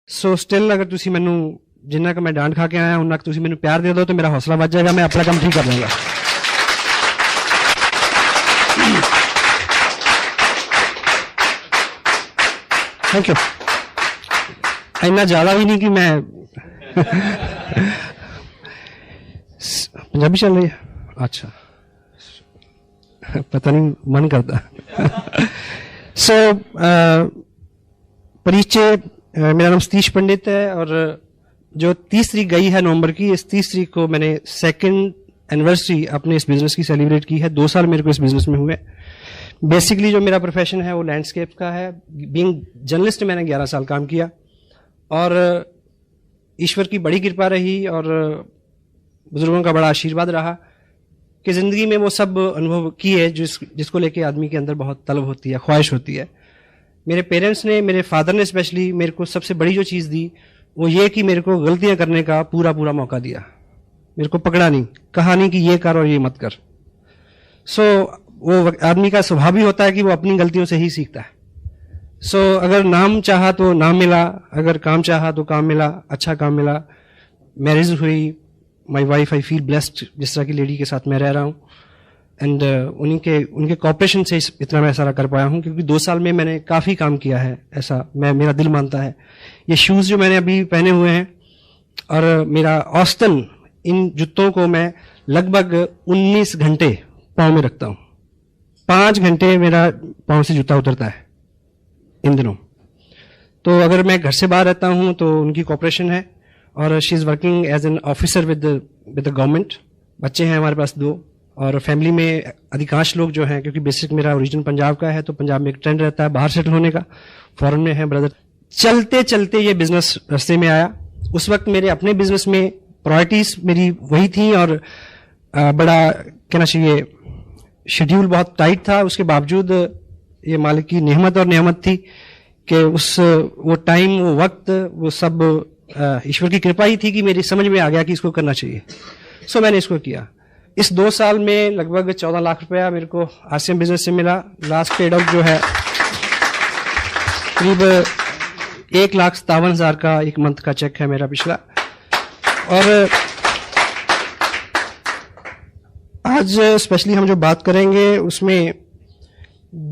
ਸੋ still ਅਗਰ ਤੁਸੀਂ ਮੈਨੂੰ ਜਿੰਨਾ ਕਿ ਮੈਂ ਡਾਂਟ ਖਾ ਕੇ ਆਇਆ ਉਹਨਾਂ ਕਿ ਤੁਸੀਂ ਮੈਨੂੰ ਪਿਆਰ ਦੇ ਦਿਓ तो मेरा हौसला बढ़ जाएगा, मैं अपना काम ठीक कर लूंगा। Thank you. इतना ज्यादा भी नहीं कि मैं पंजाबी चल रही है, अच्छा पता नहीं मन करता। सो परिचय, मेरा नाम सतीश पंडित है और जो 30 तारीख गई है नवंबर की, इस 30 तारीख को मैंने 2nd एनिवर्सरी अपने इस बिजनेस की सेलिब्रेट की है। 2 साल मेरे को इस बिजनेस में हुए। बेसिकली जो मेरा प्रोफेशन है वो लैंडस्केप का है। बीइंग जर्नलिस्ट मैंने 11 साल काम किया और ईश्वर की बड़ी कृपा रही और बुजुर्गों का बड़ा आशीर्वाद रहा कि जिंदगी में वो सब अनुभव किए जिसको लेके आदमी के अंदर बहुत तलब होती है, ख्वाहिश होती है। मेरे पेरेंट्स ने, मेरे फादर ने स्पेशली मेरे को सबसे बड़ी जो चीज़ दी वो ये कि मेरे को गलतियां करने का पूरा मौका दिया। मेरे को पकड़ा नहीं, कहा नहीं कि ये कर और ये मत कर। सो वो आदमी का स्वभाव भी होता है कि वो अपनी गलतियों से ही सीखता है। सो अगर नाम चाहा तो नाम मिला, अगर काम चाहा तो काम मिला, अच्छा काम मिला। मैरिज हुई, my wife, I feel blessed जिस तरह की लेडी के साथ मैं रह रहा हूँ एंड उनके कॉपरेशन से इतना मैं सारा कर पाया हूँ क्योंकि 2 साल में मैंने काफ़ी काम किया है, ऐसा मेरा दिल मानता है। ये शूज़ जो मैंने अभी पहने हुए हैं और मेरा औसतन इन जूतों को मैं लगभग 19 घंटे पाँव में रखता हूँ। 5 घंटे मेरा पाँव से जूता उतरता है इन दिनों। तो अगर मैं घर से बाहर रहता हूँ तो उनकी कॉपरेशन है और she is working as an officer with the government. बच्चे हैं हमारे पास 2 और फैमिली में अधिकांश लोग जो हैं, क्योंकि बेसिक मेरा ओरिजिन पंजाब का है तो पंजाब में एक ट्रेंड रहता है बाहर सेटल होने का। फॉरेन में है ब्रदर। चलते चलते ये बिजनेस रास्ते में आया। उस वक्त मेरे अपने बिजनेस में प्रायोरिटीज मेरी वही थी और बड़ा कहना चाहिए शेड्यूल बहुत टाइट था। उसके बावजूद ये मालिक की नेमत और नेमत थी कि वो टाइम, वो वक्त, वो सब ईश्वर की कृपा ही थी कि मेरी समझ में आ गया कि इसको करना चाहिए। सो मैंने इसको किया। इस 2 साल में लगभग 14 लाख रुपया मेरे को आसियम बिजनेस से मिला। लास्ट पेड आउट जो है करीब 1,57,000 का एक मंथ का चेक है मेरा पिछला। और आज स्पेशली हम जो बात करेंगे उसमें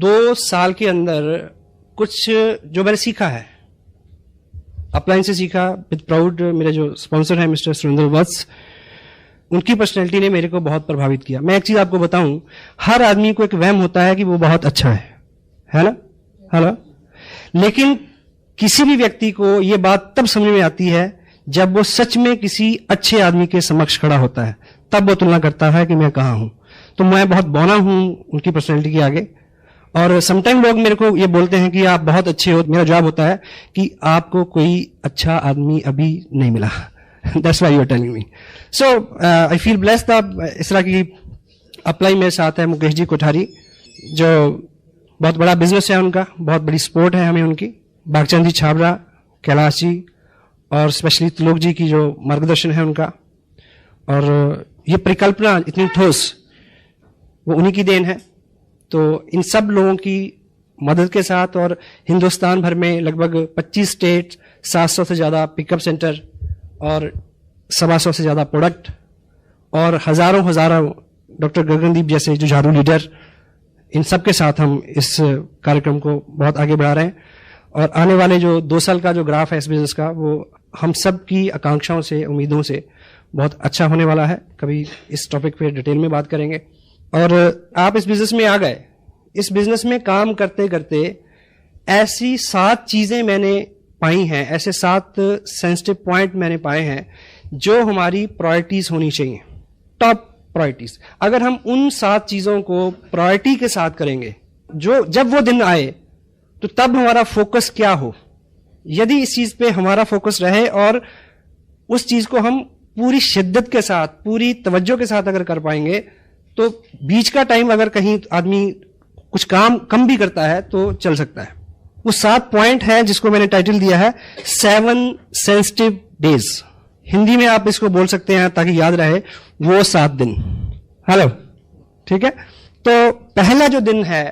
2 साल के अंदर कुछ जो मैंने सीखा है, अपलाइन से सीखा विद प्राउड। मेरे जो स्पॉन्सर है मिस्टर सुरेंद्र वत्स, उनकी पर्सनैलिटी ने मेरे को बहुत प्रभावित किया। मैं एक चीज आपको बताऊं, हर आदमी को एक वहम होता है कि वो बहुत अच्छा है ना, हेलो। लेकिन किसी भी व्यक्ति को ये बात तब समझ में आती है जब वो सच में किसी अच्छे आदमी के समक्ष खड़ा होता है, तब वो तुलना करता है कि मैं कहाँ हूं। तो मैं बहुत बौना हूं उनकी पर्सनैलिटी के आगे। और समटाइम लोग मेरे को ये बोलते हैं कि आप बहुत अच्छे हो। मेरा जवाब होता है कि आपको कोई अच्छा आदमी अभी नहीं मिला। That's why you are telling me. So I feel blessed। इस तरह की अप्लाई मेरे साथ है मुकेश जी कोठारी, जो बहुत बड़ा बिजनेस है उनका, बहुत बड़ी सपोर्ट है हमें उनकी। बागचंद जी छाबरा, कैलाश जी और स्पेशली त्रिलोक जी की जो मार्गदर्शन है उनका। और ये परिकल्पना इतनी ठोस, वो उन्हीं की देन है। तो इन सब लोगों की मदद के साथ और हिंदुस्तान भर में लगभग 25 स्टेट, 700 से ज्यादा पिकअप सेंटर और 125 से ज्यादा प्रोडक्ट और हजारों डॉक्टर गगनदीप जैसे जुझारू लीडर, इन सब के साथ हम इस कार्यक्रम को बहुत आगे बढ़ा रहे हैं। और आने वाले जो 2 साल का जो ग्राफ है इस बिजनेस का, वो हम सब की आकांक्षाओं से, उम्मीदों से बहुत अच्छा होने वाला है। कभी इस टॉपिक पे डिटेल में बात करेंगे। और आप इस बिजनेस में आ गए। इस बिजनेस में काम करते करते ऐसी 7 चीजें मैंने पाई हैं, ऐसे 7 सेंसिटिव पॉइंट मैंने पाए हैं जो हमारी प्रायोरिटीज होनी चाहिए, टॉप प्रायोरिटीज। अगर हम उन 7 चीजों को प्रायोरिटी के साथ करेंगे, जो जब वो दिन आए तो तब हमारा फोकस क्या हो, यदि इस चीज पे हमारा फोकस रहे और उस चीज को हम पूरी शिद्दत के साथ, पूरी तवज्जो के साथ अगर कर पाएंगे, तो बीच का टाइम अगर कहीं आदमी कुछ काम कम भी करता है तो चल सकता है। वो 7 पॉइंट है जिसको मैंने टाइटल दिया है 7 सेंसिटिव डेज। हिंदी में आप इसको बोल सकते हैं ताकि याद रहे, वो 7 दिन। हेलो, ठीक है। तो पहला जो दिन है,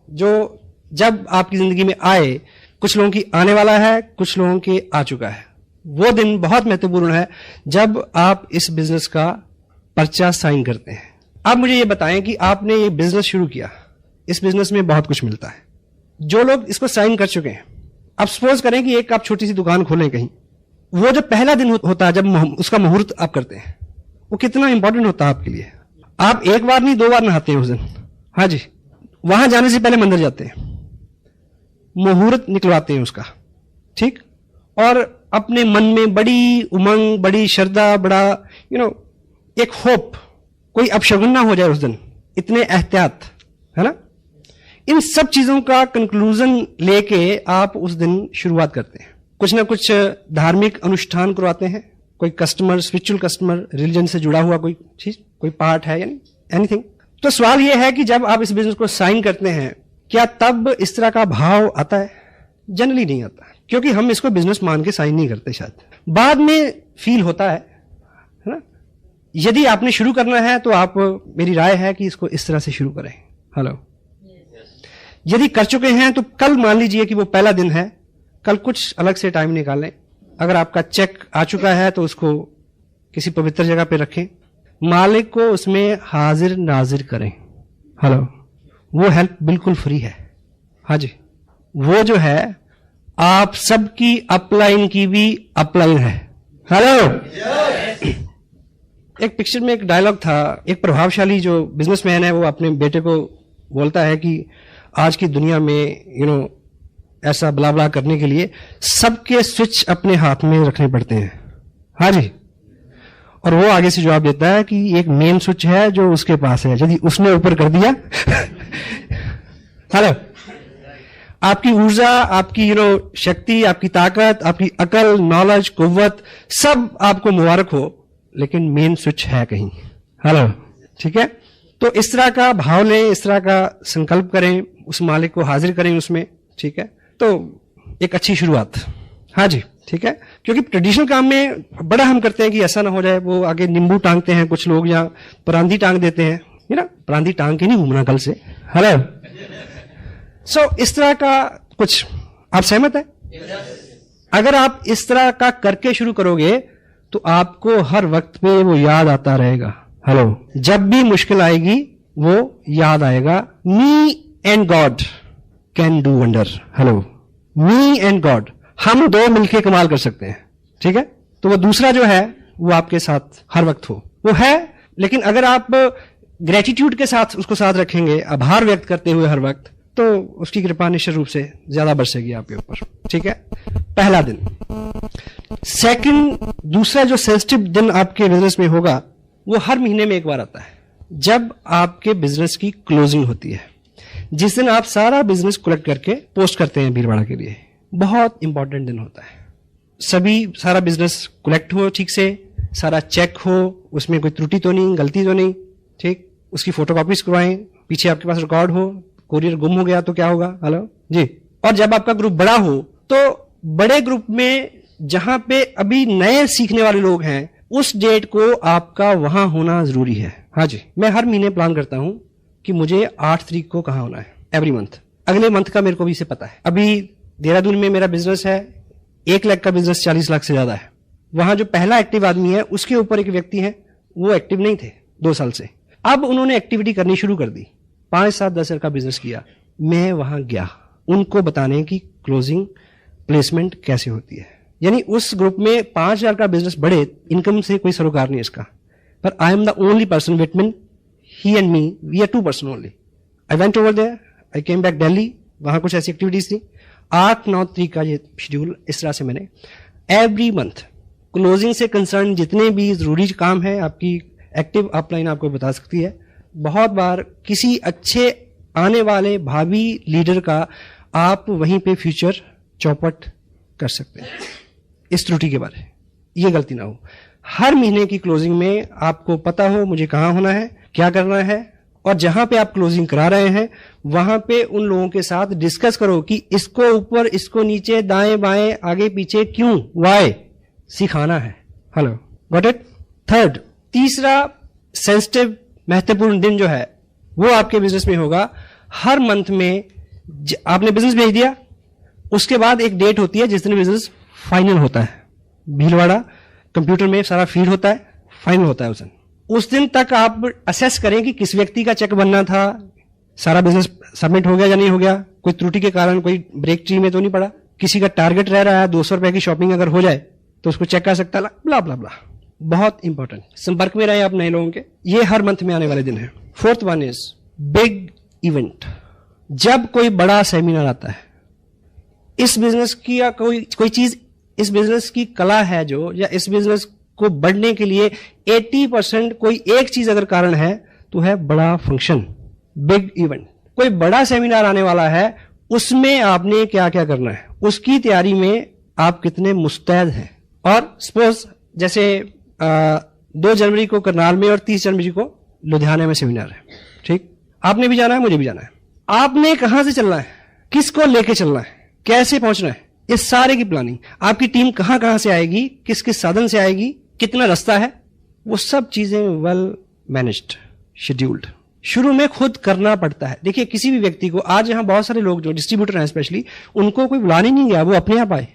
जो जब आपकी जिंदगी में आए, कुछ लोगों की आने वाला है, कुछ लोगों के आ चुका है। वो दिन बहुत महत्वपूर्ण है जब आप इस बिजनेस का पर्चा साइन करते हैं। आप मुझे ये बताएं कि आपने ये बिजनेस शुरू किया, इस बिजनेस में बहुत कुछ मिलता है। जो लोग इसको साइन कर चुके हैं, आप सपोज करें कि एक आप छोटी सी दुकान खोलें कहीं, वो जो पहला दिन होता है जब उसका मुहूर्त आप करते हैं, वो कितना इंपॉर्टेंट होता है आपके लिए। आप एक बार नहीं 2 बार नहाते हैं उस दिन। हाँ जी, वहां जाने से पहले मंदिर जाते हैं, मुहूर्त निकलवाते हैं उसका, ठीक, और अपने मन में बड़ी उमंग, बड़ी श्रद्धा, बड़ा एक होप, कोई अपशगुन ना हो जाए उस दिन, इतने एहतियात, है ना। इन सब चीजों का कंक्लूजन लेके आप उस दिन शुरुआत करते हैं। कुछ ना कुछ धार्मिक अनुष्ठान करवाते हैं, कोई कस्टमर, स्पिरिचुअल कस्टमर, रिलीजन से जुड़ा हुआ कोई चीज, कोई पार्ट है, यानी एनीथिंग। तो सवाल यह है कि जब आप इस बिजनेस को साइन करते हैं, क्या तब इस तरह का भाव आता है? जनरली नहीं आता, क्योंकि हम इसको बिजनेस मान के साइन नहीं करते। शायद बाद में फील होता है ना। यदि आपने शुरू करना है तो आप, मेरी राय है कि इसको इस तरह से शुरू करें। हेलो, यदि कर चुके हैं तो कल मान लीजिए कि वो पहला दिन है, कल कुछ अलग से टाइम निकालें। अगर आपका चेक आ चुका है तो उसको किसी पवित्र जगह पे रखें, मालिक को उसमें हाजिर नाजिर करें। हेलो, वो हेल्प बिल्कुल फ्री है। हाँ जी, वो जो है आप सबकी अपलाइन की भी अपलाइन है। हेलो, एक पिक्चर में एक डायलॉग था, एक प्रभावशाली जो बिजनेसमैन है वो अपने बेटे को बोलता है कि आज की दुनिया में ऐसा ब्ला ब्ला करने के लिए सबके स्विच अपने हाथ में रखने पड़ते हैं। हाँ जी, और वो आगे से जवाब देता है कि एक मेन स्विच है जो उसके पास है, यदि उसने ऊपर कर दिया हेलो, आपकी ऊर्जा, आपकी शक्ति, आपकी ताकत, आपकी अकल, नॉलेज, कुव्वत, सब आपको मुबारक हो, लेकिन मेन स्विच है कहीं। हेलो, ठीक है। तो इस तरह का भाव लें, इस तरह का संकल्प करें, उस मालिक को हाजिर करें उसमें, ठीक है। तो एक अच्छी शुरुआत। हाँ जी, ठीक है। क्योंकि ट्रेडिशनल काम में बड़ा हम करते हैं कि ऐसा ना हो जाए, वो आगे नींबू टांगते हैं कुछ लोग, या परांदी टांग देते हैं, परांदी टांग के नहीं घूमना कल से। हेलो, सो इस तरह का कुछ, आप सहमत है? अगर आप इस तरह का करके शुरू करोगे तो आपको हर वक्त पे वो याद आता रहेगा। हेलो, जब भी मुश्किल आएगी वो याद आएगा, me and God can do wonder. Hello, me and God, हम दो मिलके कमाल कर सकते हैं, ठीक है। तो वो दूसरा जो है वो आपके साथ हर वक्त हो, वो है। लेकिन अगर आप ग्रेटिट्यूड के साथ उसको साथ रखेंगे, आभार व्यक्त करते हुए हर वक्त, तो उसकी कृपा निश्चित रूप से ज्यादा बरसेगी आपके ऊपर, ठीक है। पहला दिन। सेकंड, दूसरा जो सेंसिटिव दिन आपके बिजनेस में होगा वो हर महीने में एक बार आता है, जब आपके बिजनेस की क्लोजिंग होती है, जिस दिन आप सारा बिजनेस कलेक्ट करके पोस्ट करते हैं भीड़भाड़ा के लिए। बहुत इंपॉर्टेंट दिन होता है। सारा बिजनेस कलेक्ट हो ठीक से, सारा चेक हो, उसमें कोई त्रुटि तो नहीं, गलती तो नहीं, ठीक। उसकी फोटोकॉपीज करवाएं, पीछे आपके पास रिकॉर्ड हो, कोरियर गुम हो गया तो क्या होगा। हेलो जी। और जब आपका ग्रुप बड़ा हो तो बड़े ग्रुप में जहां पे अभी नए सीखने वाले लोग हैं, उस डेट को आपका वहां होना जरूरी है। हाँ जी, मैं हर महीने प्लान करता हूं कि मुझे 8 तारीख को कहां होना है, एवरी मंथ। अगले मंथ का मेरे को भी से पता है। अभी देहरादून में मेरा बिजनेस है, 1 लाख का बिजनेस 40 लाख से ज्यादा है। वहां जो पहला एक्टिव आदमी है, उसके ऊपर एक व्यक्ति है, वो एक्टिव नहीं थे 2 साल से। अब उन्होंने एक्टिविटी करनी शुरू कर दी, 5, 7, 10 हजार का बिजनेस किया। मैं वहां गया उनको बताने की क्लोजिंग प्लेसमेंट कैसे होती है। यानी उस ग्रुप में 5,000 का बिजनेस बढ़े, इनकम से कोई सरोकार नहीं इसका, पर I am the only person between he and me, we are 2 person only. I went over there, I came back Delhi, वहां कुछ ऐसी एक्टिविटीज थी। 8-9 तारीख का ये शेड्यूल, इस तरह से मैंने एवरी मंथ क्लोजिंग से कंसर्न जितने भी जरूरी काम है, आपकी एक्टिव अपलाइन आपको बता सकती है। बहुत बार किसी अच्छे आने वाले भावी लीडर का आप वहीं पे फ्यूचर चौपट कर सकते हैं। इस त्रुटि के बारे, ये गलती ना हो। हर महीने की क्लोजिंग में आपको पता हो मुझे कहां होना है, क्या करना है, और जहां पे आप क्लोजिंग करा रहे हैं वहां पे उन लोगों के साथ डिस्कस करो कि इसको ऊपर, इसको नीचे, दाएं बाएं, आगे पीछे, क्यों, वाई, सिखाना है। Hello, got it. थर्ड, तीसरा सेंसिटिव महत्वपूर्ण दिन जो है वो आपके बिजनेस में होगा। हर मंथ में आपने बिजनेस भेज दिया, उसके बाद एक डेट होती है जिस दिन बिजनेस फाइनल होता है, भीलवाड़ा कंप्यूटर में सारा फीड होता है, फाइनल होता है उस दिन तक आप असेस करें कि किस व्यक्ति का चेक बनना था, सारा बिजनेस सबमिट हो गया या नहीं हो गया, कोई त्रुटि के कारण कोई ब्रेक ट्री में तो नहीं पड़ा, किसी का टारगेट रह रहा है 200 रुपए की शॉपिंग अगर हो जाए तो उसको चेक कर सकता है, ब्ला ब्ला ब्ला। बहुत इंपॉर्टेंट, संपर्क में रहे आप नए लोगों के, ये हर मंथ में आने वाले दिन है। Fourth one is big event. जब कोई बड़ा सेमिनार आता है, इस बिजनेस की या कोई चीज, इस बिजनेस की कला है जो, या इस बिजनेस को बढ़ने के लिए 80% कोई एक चीज अगर कारण है तो है बड़ा फंक्शन, बिग इवेंट। कोई बड़ा सेमिनार आने वाला है, उसमें आपने क्या क्या करना है, उसकी तैयारी में आप कितने मुस्तैद हैं। और सपोज जैसे 2 जनवरी को करनाल में और 30 जनवरी को लुधियाना में सेमिनार है, ठीक, आपने भी जाना है, मुझे भी जाना है। आपने कहां से चलना है, किसको लेके चलना है, कैसे पहुंचना है, इस सारे की प्लानिंग, आपकी टीम कहां कहां से आएगी, किस किस साधन से आएगी, कितना रास्ता है, वो सब चीजें वेल मैनेज्ड, शेड्यूल्ड शुरू में खुद करना पड़ता है। देखिए किसी भी व्यक्ति को, आज यहां बहुत सारे लोग जो डिस्ट्रीब्यूटर हैं स्पेशली, उनको कोई बुलाने नहीं गया, वो अपने आप आए।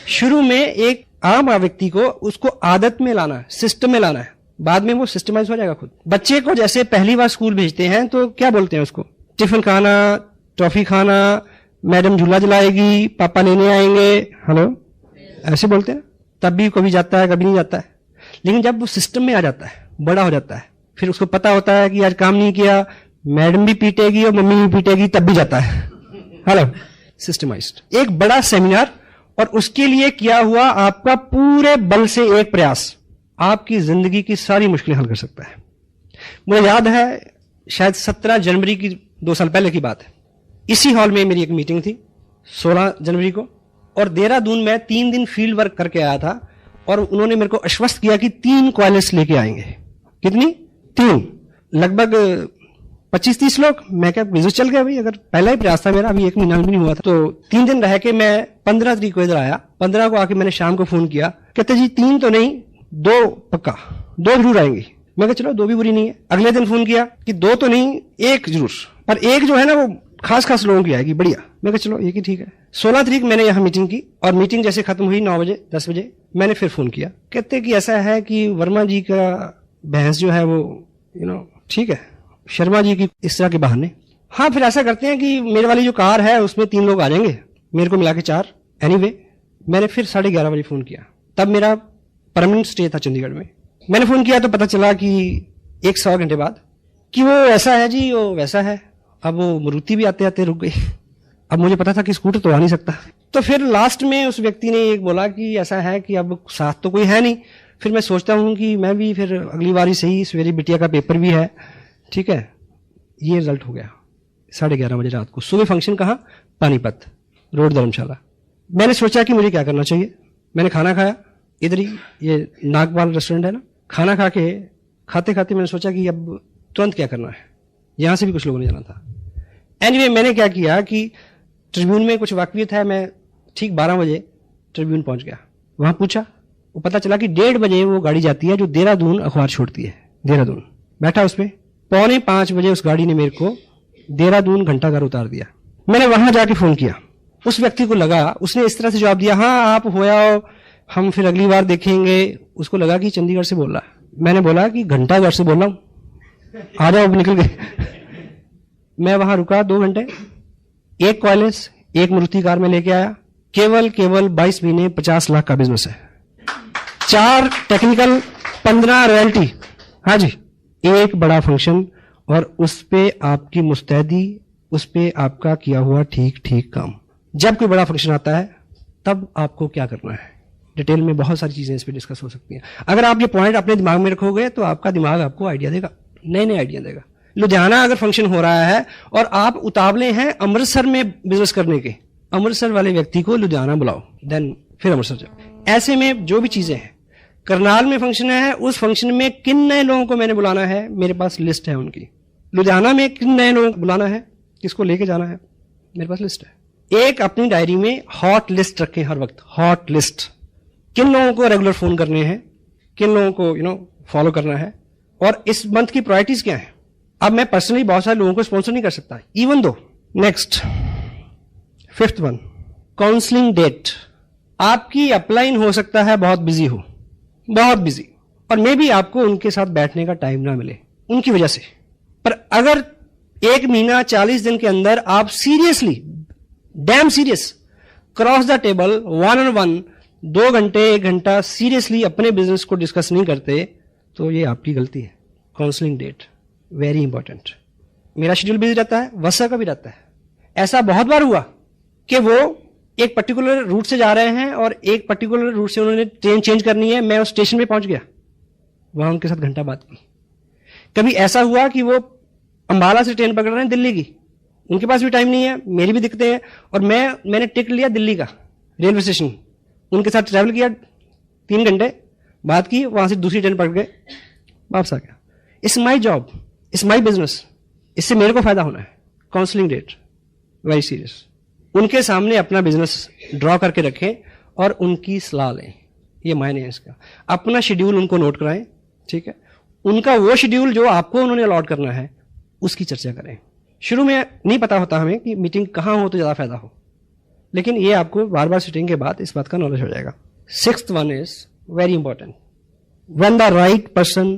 शुरू में एक आम व्यक्ति को उसको आदत में लाना है, सिस्टम में लाना है, बाद में वो सिस्टमाइज हो जाएगा खुद। बच्चे को जैसे पहली बार स्कूल भेजते हैं तो क्या बोलते हैं उसको, टिफिन खाना, टॉफी खाना, मैडम झूला जलाएगी, पापा लेने आएंगे, हेलो, ऐसे बोलते हैं। तब भी कभी जाता है, कभी नहीं जाता है। लेकिन जब वो सिस्टम में आ जाता है, बड़ा हो जाता है, फिर उसको पता होता है कि आज काम नहीं किया, मैडम भी पीटेगी और मम्मी भी पीटेगी, तब भी जाता है। Hello, systemised. एक बड़ा सेमिनार और उसके लिए किया हुआ आपका पूरे बल से एक प्रयास आपकी जिंदगी की सारी मुश्किलें हल कर सकता है। मुझे याद है शायद 17 जनवरी की 2 साल पहले की बात है, इसी हॉल में मेरी एक मीटिंग थी 16 जनवरी को, और देहरादून में 3 दिन फील्ड वर्क करके आया था, और उन्होंने मेरे को आश्वस्त किया कि 3 क्वालिस्ट लेके आएंगे। कितनी? 3, लगभग 25-30 लोग। मैं क्या बिजनेस चल गया भाई, अगर पहला ही प्रयास था मेरा, अभी 1 महीना भी नहीं हुआ था। तो 3 दिन रह के मैं 15 तारीख को इधर आया। 15 को आके मैंने शाम को फोन किया, कहते जी 3 तो नहीं, 2 पक्का, 2 जरूर आएंगी। मैं कहा चलो 2 भी बुरी नहीं है। अगले दिन फोन किया कि 2 तो नहीं, 1 जरूर, पर 1 जो है ना वो खास लोगों की आएगी, बढ़िया। मैं कहा चलो 1 ही ठीक है। 16 तारीख मैंने यहाँ मीटिंग की, और मीटिंग जैसे खत्म हुई 9 बजे 10 बजे मैंने फिर फोन किया, कहते कि ऐसा है कि वर्मा जी का भैंस जो है वो ठीक है, शर्मा जी की इस तरह के बहाने। हाँ, फिर ऐसा करते हैं कि मेरे वाली जो कार है उसमें 3 लोग आ जाएंगे, मेरे को मिला के 4। एनीवे, मैंने फिर 11:30 बजे फोन किया, तब मेरा परमानेंट स्टे था चंडीगढ़ में। मैंने फोन किया तो पता चला कि 1-1.25 घंटे बाद कि वो ऐसा है जी, वो वैसा है। अब वो मारुति भी आते आते रुक गई। अब मुझे पता था कि स्कूटर तो आ नहीं सकता, तो फिर लास्ट में उस व्यक्ति ने एक बोला कि ऐसा है कि अब साथ तो कोई है नहीं। फिर मैं सोचता हूं कि मैं भी फिर अगली बार ही सही, सवेरे बिटिया का पेपर भी है, ठीक है। ये रिजल्ट हो गया 11:30 बजे रात को। सुबह फंक्शन कहाँ? पानीपत रोड, धर्मशाला। मैंने सोचा कि मुझे क्या करना चाहिए। मैंने खाना खाया इधर ही, ये नागपाल रेस्टोरेंट है ना, खाना खा के खाते खाते मैंने सोचा कि अब तुरंत क्या करना है, यहां से भी कुछ लोगों ने जाना था। एनीवे, मैंने क्या किया कि ट्रिब्यून में कुछ वाकफियत है, मैं ठीक 12 बजे ट्रिब्यून पहुंच गया। वहां पूछा, वो पता चला कि 1:30 बजे वो गाड़ी जाती है जो देहरादून अखबार छोड़ती है। देहरादून बैठा उस पर, 4:45 बजे उस गाड़ी ने मेरे को देहरादून घंटाघर उतार दिया। मैंने वहां जाके फोन किया, उस व्यक्ति को लगा, उसने इस तरह से जवाब दिया, हाँ आप हो आओ, हम फिर अगली बार देखेंगे। उसको लगा कि चंडीगढ़ से बोल रहा है। मैंने बोला कि घंटाघर से बोल रहा हूं, आ जाओ। निकल गए। मैं वहां रुका 2 घंटे, 1 कॉलेज, 1 मारुति कार में लेके आया। केवल 22 महीने 50 लाख का बिजनेस है, 4 टेक्निकल, 15 रॉयल्टी। हाँ जी, 1 बड़ा फंक्शन, और उस पे आपकी मुस्तैदी, उस पे आपका किया हुआ ठीक काम। जब कोई बड़ा फंक्शन आता है तब आपको क्या करना है, डिटेल में बहुत सारी चीजें इस पे डिस्कस हो सकती हैं। अगर आप ये पॉइंट अपने दिमाग में रखोगे तो आपका दिमाग आपको आइडिया देगा, नए आइडिया देगा। लुधियाना अगर फंक्शन हो रहा है और आप उतावले हैं अमृतसर में बिजनेस करने के, अमृतसर वाले व्यक्ति को लुधियाना बुलाओ, देन फिर अमृतसर जाओ। ऐसे में जो भी चीजें हैं, करनाल में फंक्शन है, उस फंक्शन में किन नए लोगों को मैंने बुलाना है, मेरे पास लिस्ट है उनकी। लुधियाना में किन नए लोगों को बुलाना है, किसको लेके जाना है, मेरे पास लिस्ट है। एक अपनी डायरी में हॉट लिस्ट रखें हर वक्त, हॉट लिस्ट। किन लोगों को रेगुलर फोन करने हैं, किन लोगों को फॉलो करना है, और इस मंथ की प्रायोरिटीज क्या है। अब मैं पर्सनली बहुत सारे लोगों को स्पॉन्सर नहीं कर सकता, even though. Next 5th one, counselling date. आपकी अपलाइन हो सकता है बहुत बिजी हो, बहुत बिजी, और मे बी आपको उनके साथ बैठने का टाइम ना मिले उनकी वजह से। पर अगर 1 महीना 40 दिन के अंदर आप seriously, dam serious, cross the table, 1-on-1, 2 घंटे 1 घंटा सीरियसली अपने बिजनेस को डिस्कस नहीं करते, तो ये आपकी गलती है। Counselling date very important. मेरा शेड्यूल बिजी रहता है, वसा का भी रहता है। ऐसा बहुत बार हुआ कि वो एक पर्टिकुलर रूट से जा रहे हैं और एक पर्टिकुलर रूट से उन्होंने ट्रेन चेंज करनी है, मैं उस स्टेशन पे पहुंच गया, वहां उनके साथ घंटा बात की। कभी ऐसा हुआ कि वो अंबाला से ट्रेन पकड़ रहे हैं दिल्ली की, उनके पास भी टाइम नहीं है, मेरी भी दिक्कतें हैं, और मैंने टिकट लिया दिल्ली का रेलवे स्टेशन, उनके साथ ट्रैवल किया 3 घंटे, बात की, वहां से दूसरी ट्रेन पकड़ गए, वापस आ गया। It's my job, it's my business, इससे मेरे को फायदा होना है। Counselling date very serious. उनके सामने अपना बिजनेस ड्रॉ करके रखें और उनकी सलाह लें, ये मायने है इसका। अपना शेड्यूल उनको नोट कराएं, ठीक है, उनका वो शेड्यूल जो आपको उन्होंने अलॉट करना है उसकी चर्चा करें। शुरू में नहीं पता होता हमें कि मीटिंग कहाँ हो तो ज्यादा फायदा हो, लेकिन ये आपको बार बार सिटिंग के बाद इस बात का नॉलेज हो जाएगा। 6th one is very important, when the right person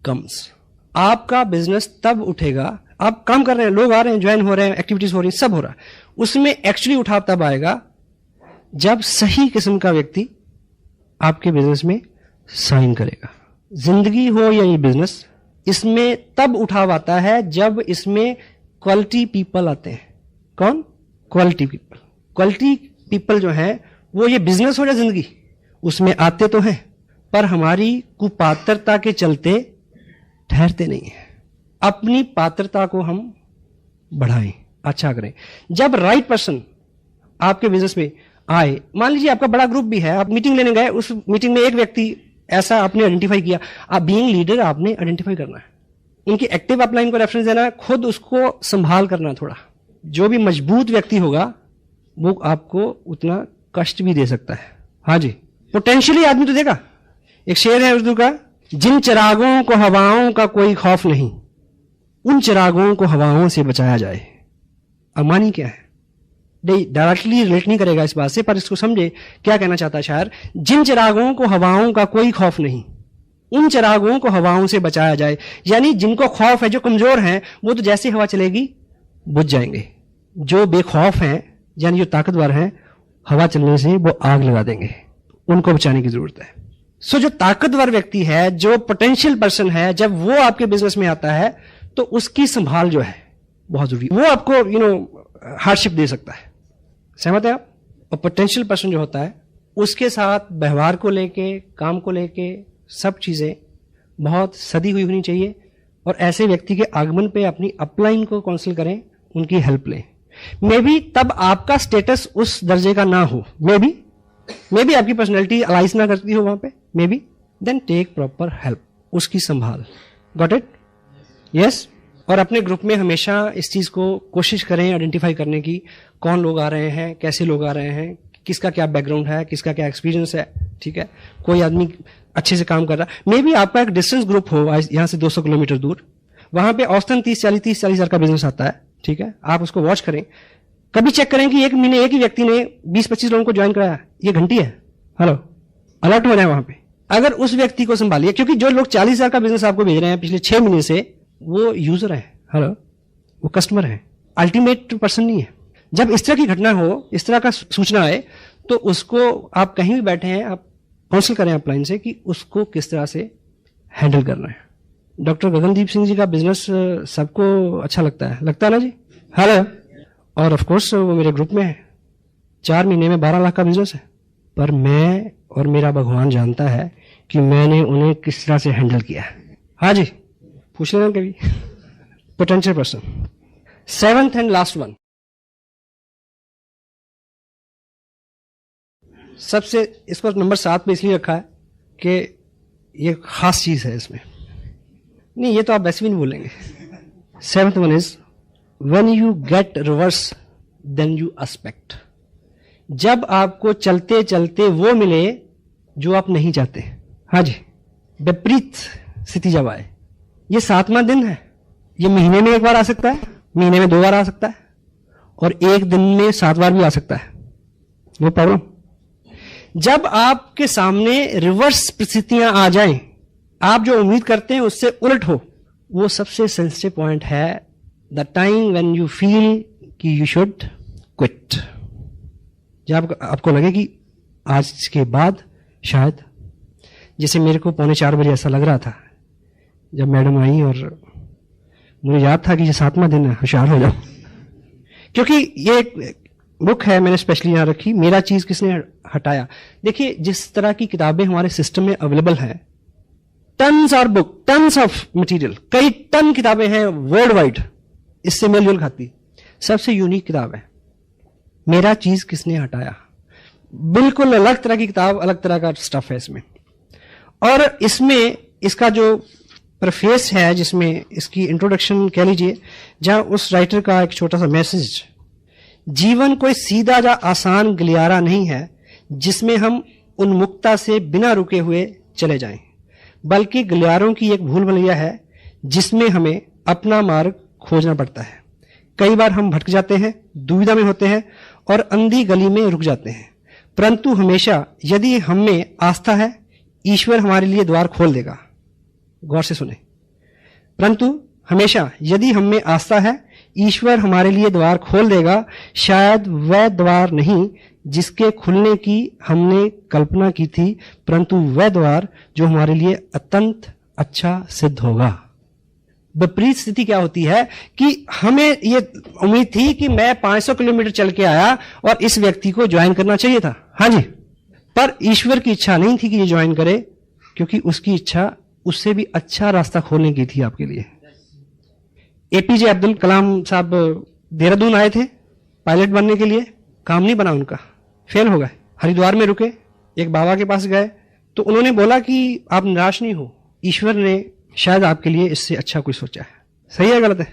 comes. आपका बिजनेस तब उठेगा, आप काम कर रहे हैं, लोग आ रहे हैं, ज्वाइन हो रहे हैं, एक्टिविटीज हो रही हैं, सब हो रहा है, उसमें एक्चुअली उठाव तब आएगा जब सही किस्म का व्यक्ति आपके बिजनेस में साइन करेगा। जिंदगी हो या ये बिजनेस, इसमें तब उठाव आता है जब इसमें क्वालिटी पीपल आते हैं। कौन? Quality people. क्वालिटी पीपल जो है वो, ये बिजनेस हो या जिंदगी, उसमें आते तो हैं, पर हमारी कुपात्रता के चलते ठहरते नहीं है। अपनी पात्रता को हम बढ़ाएं, अच्छा करें। जब राइट पर्सन आपके बिजनेस में आए, मान लीजिए आपका बड़ा ग्रुप भी है, आप मीटिंग लेने गए, उस मीटिंग में एक व्यक्ति ऐसा आपने आइडेंटिफाई किया, आप बीइंग लीडर आपने आइडेंटिफाई करना है, उनकी एक्टिव अपलाइन को रेफरेंस देना है, खुद उसको संभाल करना थोड़ा। जो भी मजबूत व्यक्ति होगा वो आपको उतना कष्ट भी दे सकता है। हाँ जी, पोटेंशियली आदमी तो देगा। एक शेर है उर्दू का, जिन चिरागों को हवाओं का कोई खौफ नहीं, उन चिरागों को हवाओं से बचाया जाए। अमानी क्या है? डायरेक्टली रिलेट नहीं करेगा इस बात से, पर इसको समझे क्या कहना चाहता है शायर। जिन चिरागों को हवाओं का कोई खौफ नहीं, उन चिरागों को हवाओं से बचाया जाए। यानी जिनको खौफ है, जो कमजोर हैं, वो तो जैसे हवा चलेगी बुझ जाएंगे। जो बेखौफ हैं, यानी जो ताकतवर हैं, हवा चलने से वो आग लगा देंगे, उनको बचाने की जरूरत है। सो जो ताकतवर व्यक्ति है, जो पोटेंशियल पर्सन है, जब वो आपके बिजनेस में आता है तो उसकी संभाल जो है बहुत जरूरी। वो आपको हार्डशिप दे सकता है, सहमत है आप? और पोटेंशियल पर्सन जो होता है उसके साथ व्यवहार को लेके, काम को लेके, सब चीजें बहुत सदी हुई होनी चाहिए। और ऐसे व्यक्ति के आगमन पे अपनी अपलाइन को काउंसिल करें, उनकी हेल्प लें। मे बी तब आपका स्टेटस उस दर्जे का ना हो, मे बी आपकी पर्सनैलिटी अलाइज ना करती हो वहां पे, maybe, then take proper help, उसकी संभाल। Got it? यस। और अपने ग्रुप में हमेशा इस चीज को कोशिश करें आइडेंटिफाई करने की, कौन लोग आ रहे हैं, कैसे लोग आ रहे हैं, किसका क्या बैकग्राउंड है, किसका क्या एक्सपीरियंस है, ठीक है। कोई आदमी अच्छे से काम कर रहा है, मे बी आपका एक डिस्टेंस ग्रुप हो यहाँ से 200 किलोमीटर दूर, वहां पे औसतन 30-40 हजार का बिजनेस आता है, ठीक है। आप उसको वॉच करें, कभी चेक करें कि एक महीने एक ही व्यक्ति ने 20-25 लोगों को ज्वाइन कराया, ये घंटी है, हेलो, अलर्ट हो जाए वहां पे। अगर उस व्यक्ति को संभालिए, क्योंकि जो लोग 40,000 का बिजनेस आपको भेज रहे हैं पिछले 6 महीने से, वो यूजर है, हेलो, वो कस्टमर है, अल्टीमेट पर्सन नहीं है। जब इस तरह की घटना हो, इस तरह का सूचना आए, तो उसको आप कहीं भी बैठे हैं, आप काउंसिल करें अपलाइन से कि उसको किस तरह से हैंडल करना है। डॉक्टर गगनदीप सिंह जी का बिजनेस सबको अच्छा लगता है ना जी, हेलो। और ऑफ कोर्स वो मेरे ग्रुप में है, 4 महीने में 12 लाख का बिजनेस है, पर मैं और मेरा भगवान जानता है कि मैंने उन्हें किस तरह से हैंडल किया है। हाँ जी, पूछ लेना कभी। Potential person. 7th and last one, सबसे, इसको नंबर 7 पे इसलिए रखा है कि ये खास चीज है इसमें, नहीं ये तो आप वैसे भी नहीं बोलेंगे। 7th one is when you get reverse then you expect. जब आपको चलते चलते वो मिले जो आप नहीं चाहते। हाँ जी, विपरीत स्थिति जब आए, ये 7वां दिन है, ये महीने में 1 बार आ सकता है, महीने में 2 बार आ सकता है, और एक दिन में 7 बार भी आ सकता है। No problem. जब आपके सामने रिवर्स परिस्थितियां आ जाएं, आप जो उम्मीद करते हैं उससे उलट हो, वो सबसे सेंसिटिव पॉइंट है। The time when you feel कि यू शुड क्विट। जब आपको लगे कि आज के बाद शायद, जैसे मेरे को 3:45 ऐसा लग रहा था जब मैडम आई और मुझे याद था कि ये 7वां दिन है, होशियार हो जाओ। क्योंकि ये एक बुक है, मैंने स्पेशली यहां रखी, मेरा चीज किसने हटाया। देखिए जिस तरह की किताबें हमारे सिस्टम में अवेलेबल हैं, टन्स और बुक, टन्स ऑफ मटेरियल, कई टन किताबें हैं वर्ल्ड वाइड, इससे मेल जोल खाती। सबसे यूनिक किताब है मेरा चीज किसने हटाया। बिल्कुल अलग तरह की किताब, अलग तरह का स्टफ है इसमें। और इसमें इसका जो प्रेफेस है, जिसमें इसकी इंट्रोडक्शन कह लीजिए, जहां उस राइटर का एक छोटा सा मैसेज, जीवन कोई सीधा या आसान गलियारा नहीं है जिसमें हम उन्मुक्ता से बिना रुके हुए चले जाएं, बल्कि गलियारों की एक भूल भुलैया है जिसमें हमें अपना मार्ग खोजना पड़ता है। कई बार हम भटक जाते हैं, दुविधा में होते हैं और अंधी गली में रुक जाते हैं, परंतु हमेशा यदि हम में आस्था है, ईश्वर हमारे लिए द्वार खोल देगा। गौर से सुने, परंतु हमेशा यदि हम में आस्था है, ईश्वर हमारे लिए द्वार खोल देगा। शायद वह द्वार नहीं जिसके खुलने की हमने कल्पना की थी, परंतु वह द्वार जो हमारे लिए अत्यंत अच्छा सिद्ध होगा। विपरीत स्थिति क्या होती है कि हमें ये उम्मीद थी कि मैं 500 किलोमीटर चल के आया और इस व्यक्ति को ज्वाइन करना चाहिए था, हाँ जी, पर ईश्वर की इच्छा नहीं थी कि ये ज्वाइन करे, क्योंकि उसकी इच्छा उससे भी अच्छा रास्ता खोलने की थी आपके लिए। एपीजे अब्दुल कलाम साहब देहरादून आए थे पायलट बनने के लिए, काम नहीं बना उनका, फेल हो गए। हरिद्वार में रुके, एक बाबा के पास गए तो उन्होंने बोला कि आप निराश नहीं हो, ईश्वर ने शायद आपके लिए इससे अच्छा कुछ सोचा है। सही है गलत है?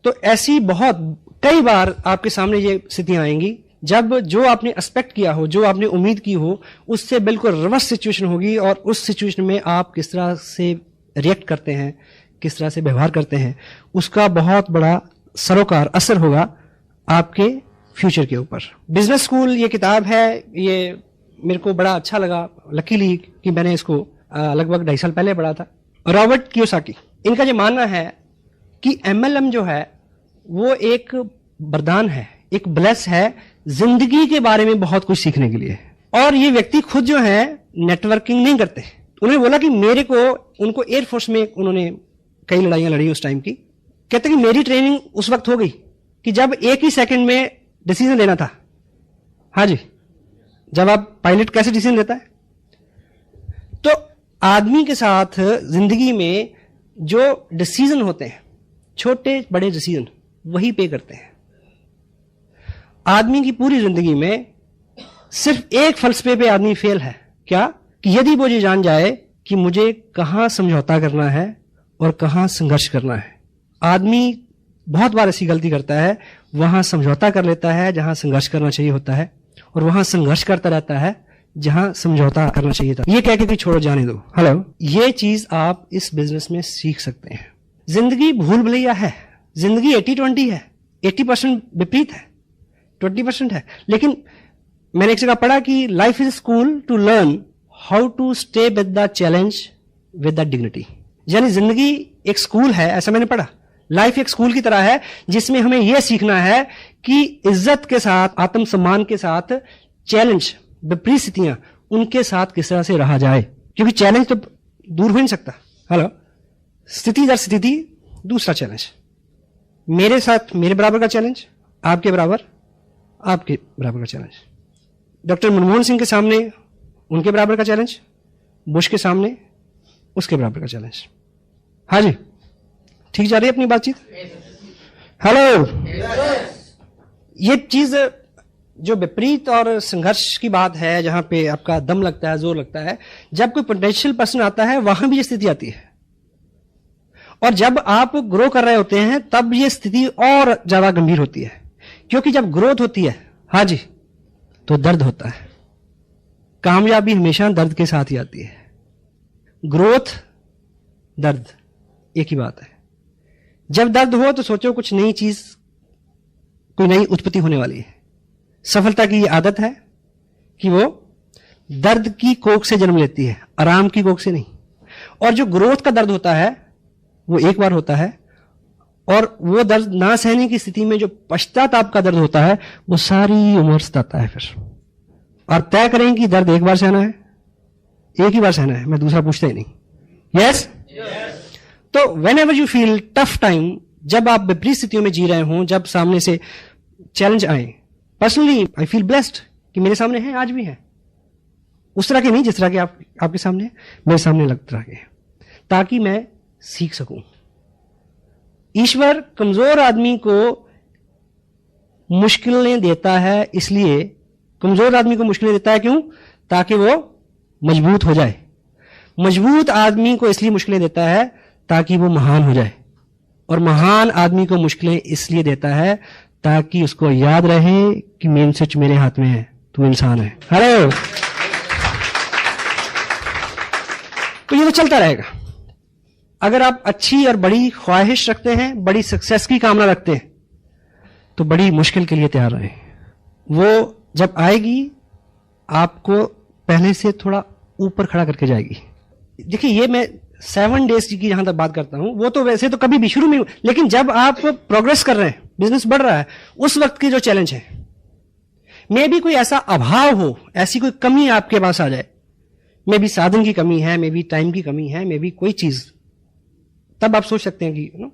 तो ऐसी बहुत कई बार आपके सामने ये स्थितियां आएंगी जब जो आपने एक्सपेक्ट किया हो, जो आपने उम्मीद की हो, उससे बिल्कुल रिवर्स सिचुएशन होगी और उस सिचुएशन में आप किस तरह से रिएक्ट करते हैं, किस तरह से व्यवहार करते हैं, उसका बहुत बड़ा सरोकार असर होगा आपके फ्यूचर के ऊपर। बिजनेस स्कूल ये किताब है, ये मेरे को बड़ा अच्छा लगा लकीली कि मैंने इसको लगभग 2.5 साल पहले पढ़ा था। रॉबर्ट कियोसाकी, इनका ये मानना है कि MLM जो है वो एक वरदान है, एक ब्लेस है जिंदगी के बारे में बहुत कुछ सीखने के लिए। और ये व्यक्ति खुद जो है नेटवर्किंग नहीं करते। उन्होंने बोला कि मेरे को, उनको एयरफोर्स में उन्होंने कई लड़ाइयां लड़ी उस टाइम की, कहते कि मेरी ट्रेनिंग उस वक्त हो गई कि जब एक ही सेकंड में डिसीजन लेना था। हाँ जी, जब आप पायलट कैसे डिसीजन लेता है, तो आदमी के साथ जिंदगी में जो डिसीजन होते हैं, छोटे बड़े डिसीजन, वही पे करते हैं। आदमी की पूरी जिंदगी में सिर्फ एक फलसफे पे आदमी फेल है, क्या? कि यदि वो ये जान जाए कि मुझे कहां समझौता करना है और कहां संघर्ष करना है। आदमी बहुत बार ऐसी गलती करता है, वहां समझौता कर लेता है जहां संघर्ष करना चाहिए होता है, और वहां संघर्ष करता रहता है जहां समझौता करना चाहिए था। ये कह के कि छोड़ो जाने दो। हेलो, ये चीज आप इस बिजनेस में सीख सकते हैं। जिंदगी भूल भुलैया है, जिंदगी 80-20 है, 80% विपरीत है, 20% है। लेकिन मैंने एक जगह पढ़ा कि life is school to learn how to stay with the challenge with the dignity. यानी जिंदगी एक स्कूल है, ऐसा मैंने पढ़ा। लाइफ एक स्कूल की तरह है जिसमें हमें यह सीखना है कि इज्जत के साथ, आत्मसम्मान के साथ, चैलेंज, विपरीत स्थितियां, उनके साथ किस तरह से रहा जाए, क्योंकि चैलेंज तो दूर हो नहीं सकता। हेलो, स्थिति दर स्थिति दूसरा चैलेंज, मेरे साथ मेरे बराबर का चैलेंज, आपके बराबर आपके बराबर का चैलेंज, डॉक्टर मनमोहन सिंह के सामने उनके बराबर का चैलेंज, बुश के सामने उसके बराबर का चैलेंज। हाँ जी, ठीक जा रही है अपनी बातचीत? हेलो, ये चीज जो विपरीत और संघर्ष की बात है, जहां पे आपका दम लगता है, जोर लगता है, जब कोई पोटेंशियल पर्सन आता है वहां भी ये स्थिति आती है। और जब आप ग्रो कर रहे होते हैं तब ये स्थिति और ज्यादा गंभीर होती है, क्योंकि जब ग्रोथ होती है, हाँ जी, तो दर्द होता है। कामयाबी हमेशा दर्द के साथ ही आती है। ग्रोथ, दर्द, एक ही बात है। जब दर्द हो तो सोचो कुछ नई चीज, कोई नई उत्पत्ति होने वाली है। सफलता की आदत है, कि वो दर्द की कोख से जन्म लेती है, आराम की कोख से नहीं। और जो ग्रोथ का दर्द होता है वो एक बार होता है, और वो दर्द ना सहने की स्थिति में जो पश्चाताप का दर्द होता है वो सारी उम्र सताता है फिर। और तय करें कि दर्द एक बार सहना है, एक ही बार सहना है, मैं दूसरा पूछता ही नहीं। यस? तो when ever you feel tough time, जब आप विपरीत स्थितियों में जी रहे हों, जब सामने से चैलेंज आए, पर्सनली आई फील ब्लेस्ड कि मेरे सामने है, आज भी है। उस तरह के नहीं जिस तरह के आपके सामने है, मेरे सामने अलग तरह के, ताकि मैं सीख सकूं। ईश्वर कमजोर आदमी को मुश्किलें देता है, इसलिए कमजोर आदमी को मुश्किलें देता है, क्यों? ताकि वो मजबूत हो जाए। मजबूत आदमी को इसलिए मुश्किलें देता है ताकि वो महान हो जाए, और महान आदमी को मुश्किलें इसलिए देता है ताकि उसको याद रहे कि मेन स्विच मेरे हाथ में है, तू इंसान है। हेलो। तो ये तो चलता रहेगा। अगर आप अच्छी और बड़ी ख्वाहिश रखते हैं, बड़ी सक्सेस की कामना रखते हैं, तो बड़ी मुश्किल के लिए तैयार रहें। वो जब आएगी आपको पहले से थोड़ा ऊपर खड़ा करके जाएगी। देखिए, ये मैं 7 डेज की जहां तक बात करता हूं, वो तो वैसे तो कभी भी शुरू में, लेकिन जब आप प्रोग्रेस कर रहे हैं, बिजनेस बढ़ रहा है, उस वक्त की जो चैलेंज है, मे भी कोई ऐसा अभाव हो, ऐसी कोई कमी आपके पास आ जाए, मे भी साधन की कमी है, मे भी टाइम की कमी है, मे भी कोई चीज, तब आप सोच सकते हैं कि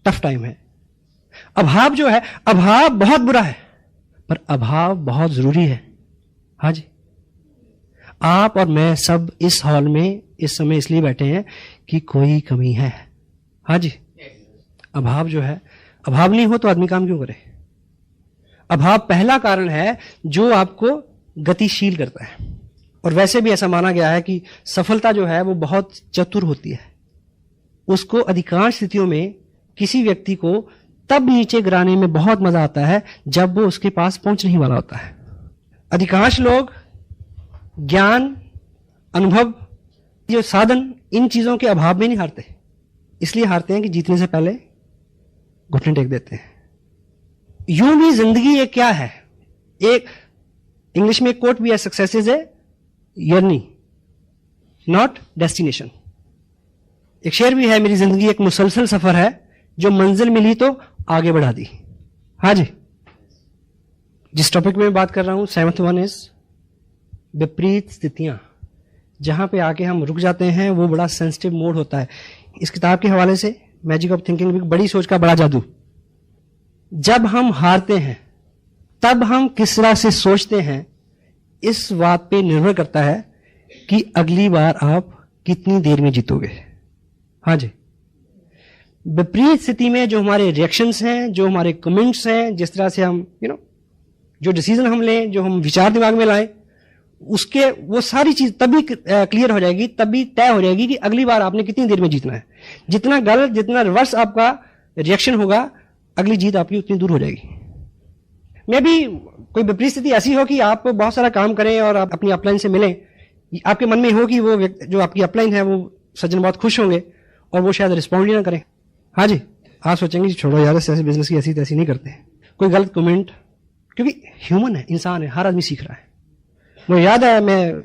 टफ टाइम है। अभाव जो है, अभाव बहुत बुरा है, पर अभाव बहुत जरूरी है। हाँ जी, आप और मैं सब इस हॉल में इस समय इसलिए बैठे हैं कि कोई कमी है। हाँ जी, अभाव जो है, अभाव नहीं हो तो आदमी काम क्यों करे? अभाव पहला कारण है जो आपको गतिशील करता है। और वैसे भी ऐसा माना गया है कि सफलता जो है वो बहुत चतुर होती है। उसको अधिकांश स्थितियों में किसी व्यक्ति को तब नीचे गिराने में बहुत मजा आता है जब वो उसके पास पहुंचने ही वाला होता है। अधिकांश लोग ज्ञान, अनुभव, ये साधन, इन चीजों के अभाव में नहीं हारते, इसलिए हारते हैं कि जीतने से पहले घुटने टेक देते हैं। यूं भी जिंदगी एक क्या है, एक इंग्लिश में कोट भी है, success is a journey not destination. एक शेर भी है, मेरी जिंदगी एक मुसलसल सफर है, जो मंजिल मिली तो आगे बढ़ा दी। हाँ जी, जिस टॉपिक में बात कर रहा हूं, 7th वन इज विपरीत स्थितियां। जहां पे आके हम रुक जाते हैं वो बड़ा सेंसिटिव मोड होता है। इस किताब के हवाले से मैजिक ऑफ थिंकिंग, बड़ी सोच का बड़ा जादू। जब हम हारते हैं तब हम किस तरह से सोचते हैं, इस बात पे निर्भर करता है कि अगली बार आप कितनी देर में जीतोगे। हाँ जी, विपरीत स्थिति में जो हमारे रिएक्शंस हैं, जो हमारे कमेंट्स हैं, जिस तरह से हम जो डिसीजन हम लें, जो हम विचार दिमाग में लाएं, उसके वो सारी चीज तभी क्लियर हो जाएगी, तभी तय हो जाएगी कि अगली बार आपने कितनी देर में जीतना है। जितना गलत, जितना रिवर्स आपका रिएक्शन होगा, अगली जीत आपकी उतनी दूर हो जाएगी। मे भी कोई विपरीत स्थिति ऐसी हो कि आप बहुत सारा काम करें और आप अपनी अपलाइन से मिलें, आपके मन में हो कि वो जो आपकी अपलाइन है वो सज्जन बहुत खुश होंगे और वो शायद रिस्पॉन्ड ही ना करें। हाँ जी, आप सोचेंगे छोड़ो यार, ऐसे बिजनेस की ऐसी तैसी नहीं करते। कोई गलत कमेंट, क्योंकि ह्यूमन है, इंसान है, हर आदमी सीख रहा है। मुझे याद है, मैं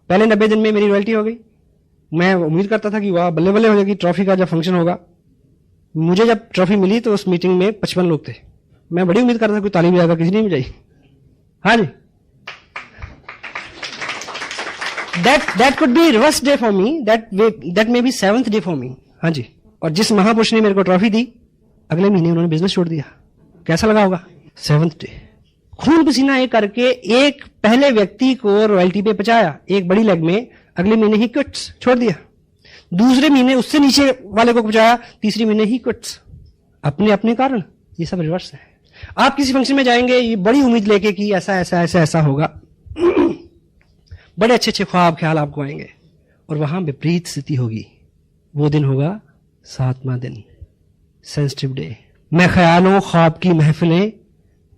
पहले 90 दिन में मेरी रॉयल्टी हो गई। मैं उम्मीद करता था कि वाह बल्ले बल्ले हो जाएगी, ट्रॉफी का जब फंक्शन होगा। मुझे जब ट्रॉफी मिली तो उस मीटिंग में 55 लोग थे। मैं बड़ी उम्मीद करता था कोई ताली बजाएगा, किसी ने नहीं बजाई। हाँ जी, that could be reverse day for me, that may be 7th day for me। हाँ जी, और जिस महापुरुष ने मेरे को ट्रॉफी दी, अगले महीने उन्होंने बिजनेस छोड़ दिया। कैसा लगा होगा? 7th day. खून पसीना एक करके एक पहले व्यक्ति को रॉयल्टी पे पहुंचाया एक बड़ी लेग में, अगले महीने ही क्विट्स छोड़ दिया। दूसरे महीने उससे नीचे वाले को पहुंचाया, तीसरे महीने ही क्विट्स। अपने अपने कारण ये सब रिवर्स है। आप किसी फंक्शन में जाएंगे ये बड़ी उम्मीद लेके कि ऐसा ऐसा ऐसा ऐसा होगा, बड़े अच्छे अच्छे ख्वाब ख्याल आपको आएंगे, और वहां विपरीत स्थिति होगी। वो दिन होगा 7वां दिन, सेंसिटिव डे। मैं ख्यालों ख्वाब की महफिलें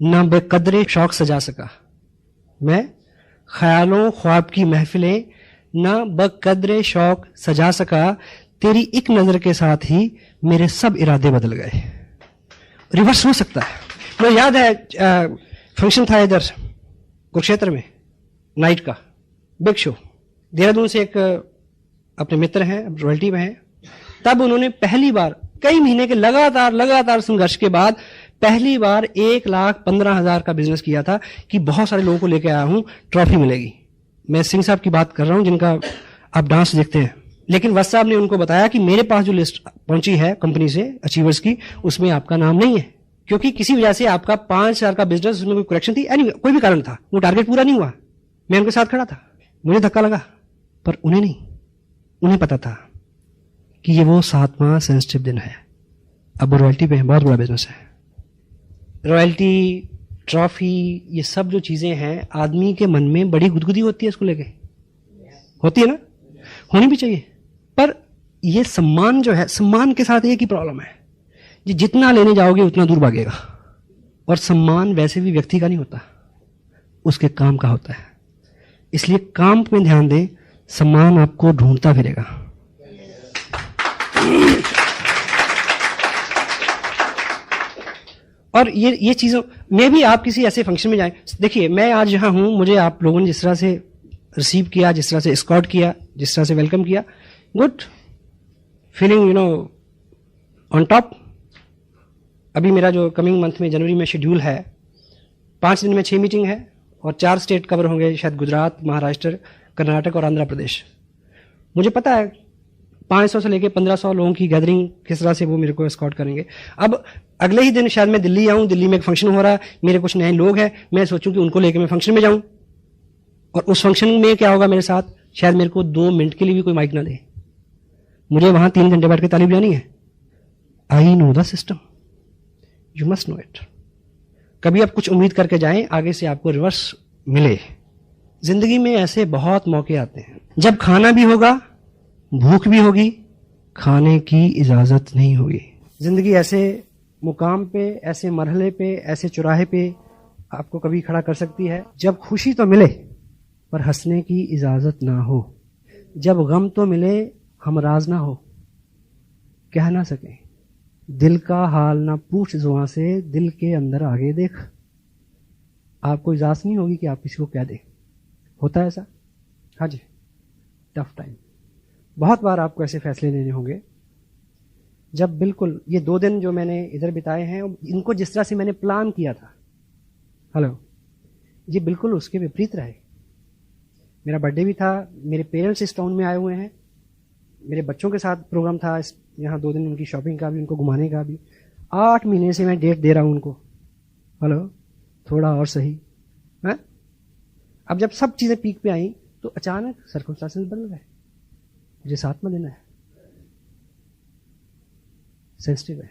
न बेकदरे शौक सजा सका। मैं ख्यालों ख्वाब की महफिलें न बेकदरे शौक सजा सका, तेरी एक नजर के साथ ही मेरे सब इरादे बदल गए। रिवर्स हो सकता है। मुझे याद है फंक्शन था इधर कुरुक्षेत्र में, नाइट का बिग शो, देहरादून से एक अपने मित्र हैं, रॉयल्टी में हैं। तब उन्होंने पहली बार कई महीने के लगातार संघर्ष के बाद पहली बार 1,15,000 का बिजनेस किया था कि बहुत सारे लोगों को लेकर आया हूं, ट्रॉफी मिलेगी। मैं सिंह साहब की बात कर रहा हूं जिनका आप डांस देखते हैं। लेकिन वत्स साहब ने उनको बताया कि मेरे पास जो लिस्ट पहुंची है कंपनी से अचीवर्स की, उसमें आपका नाम नहीं है, क्योंकि किसी वजह से आपका 5,000 का बिजनेस, उसमें कोई करेक्शन थी, कोई भी कारण था, वो टारगेट पूरा नहीं हुआ। मैं उनके साथ खड़ा था, मुझे धक्का लगा, पर उन्हें नहीं। उन्हें पता था कि ये वो 7वां सेंसिटिव दिन है। अब वो रॉयल्टी पे है, बहुत बड़ा बिजनेस है। रॉयल्टी, ट्रॉफी, ये सब जो चीजें हैं, आदमी के मन में बड़ी गुदगुदी होती है इसको लेके, होती है ना, होनी भी चाहिए। पर ये सम्मान जो है, सम्मान के साथ एक ही प्रॉब्लम है, ये जितना लेने जाओगे उतना दूर भागेगा। और सम्मान वैसे भी व्यक्ति का नहीं होता, उसके काम का होता है। इसलिए काम में ध्यान दें, सम्मान आपको ढूंढता फिरेगा। और ये चीजों में भी आप किसी ऐसे फंक्शन में जाएं, देखिए मैं आज यहां हूं, मुझे आप लोगों ने जिस तरह से रिसीव किया, जिस तरह से एस्कॉर्ट किया, जिस तरह से वेलकम किया, गुड फीलिंग, ऑन टॉप। अभी मेरा जो कमिंग मंथ में जनवरी में शेड्यूल है, 5 दिन में 6 मीटिंग है और 4 स्टेट कवर होंगे, शायद गुजरात, महाराष्ट्र, कर्नाटक और आंध्र प्रदेश। मुझे पता है 500 से लेकर 1500 लोगों की गैदरिंग किस तरह से वो मेरे को एस्कॉर्ट करेंगे। अब अगले ही दिन शायद मैं दिल्ली आऊं, दिल्ली में एक फंक्शन हो रहा है, मेरे कुछ नए लोग हैं, मैं सोचूं कि उनको लेकर मैं फंक्शन में जाऊं, और उस फंक्शन में क्या होगा मेरे साथ, शायद मेरे को 2 मिनट के लिए भी कोई माइक ना दे, मुझे वहां 3 घंटे बैठ के ताली बजानी है। I know the system, you must know it. कभी आप कुछ उम्मीद करके जाएं, आगे से आपको रिवर्स मिले। जिंदगी में ऐसे बहुत मौके आते हैं जब खाना भी होगा, भूख भी होगी, खाने की इजाजत नहीं होगी। जिंदगी ऐसे मुकाम पे, ऐसे मरहले पे, ऐसे चौराहे पे आपको कभी खड़ा कर सकती है जब खुशी तो मिले पर हंसने की इजाजत ना हो, जब गम तो मिले हमराज ना हो, कह ना सके दिल का हाल ना पूछ जुबां से, दिल के अंदर आगे देख। आपको इजाजत नहीं होगी कि आप किसी को कह दें, होता है ऐसा। हाँ जी, टफ टाइम। बहुत बार आपको ऐसे फैसले लेने होंगे जब बिल्कुल ये 2 दिन जो मैंने इधर बिताए हैं, इनको जिस तरह से मैंने प्लान किया था, हेलो, ये बिल्कुल उसके विपरीत रहे। मेरा बर्थडे भी था, मेरे पेरेंट्स इस टाउन में आए हुए हैं, मेरे बच्चों के साथ प्रोग्राम था यहाँ 2 दिन, उनकी शॉपिंग का भी, उनको घुमाने का भी। 8 महीने से मैं डेट दे रहा हूं उनको, हेलो, थोड़ा और सही है। अब जब सब चीजें पीक पे आई तो अचानक सर्कमस्टेंसेस बदल गए। मुझे 7वां दिन है, सेंसिटिव है।